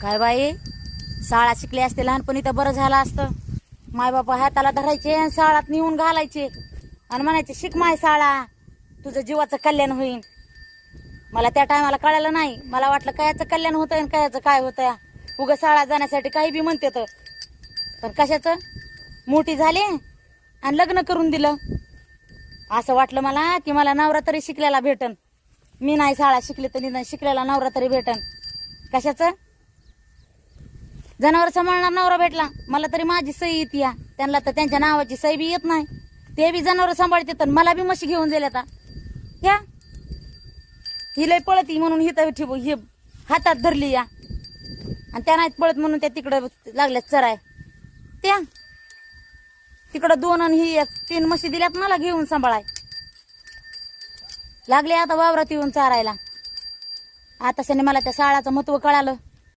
काय बाई, शाळा शिकले असते लहानपणी तर बरं झालं असतं. मायबापा हाताला धरायचे आणि शाळात नेऊन घालायचे आणि म्हणायचे शिक माय शाळा, तुझं जीवाचं कल्याण होईल. मला त्या टायमाला कळालं नाही. मला वाटलं कायचं कल्याण होतंय आणि कायचं काय होतंय. उगा शाळा जाण्यासाठी काही बी म्हणते तर, पण कशाचं मोठी झाले आणि लग्न करून दिलं. असं वाटलं मला की मला नवरा तरी शिकलेला भेटन. मी नाही शाळा शिकले तरी नाही शिकलेला नवरा तरी भेटन. कशाचं जनावर सांभाळणार नवरा भेटला. मला तरी माझी सही येते या, त्यांना तर त्यांच्या नावाची सही बी येत नाही. ते बी जनावर सांभाळते तर मला बी म्हशी घेऊन दिल्या आता. या ही लय पळती म्हणून ही तर ही हातात धरली या, आणि त्या नाहीत पळत म्हणून त्या तिकडं लागल्यात चराय. त्या तिकडं 2 आणि ही 3 म्हशी दिल्यात मला घेऊन सांभाळाय. लागले आता वावरात येऊन चारायला. आता मला त्या शाळाचं महत्व कळालं.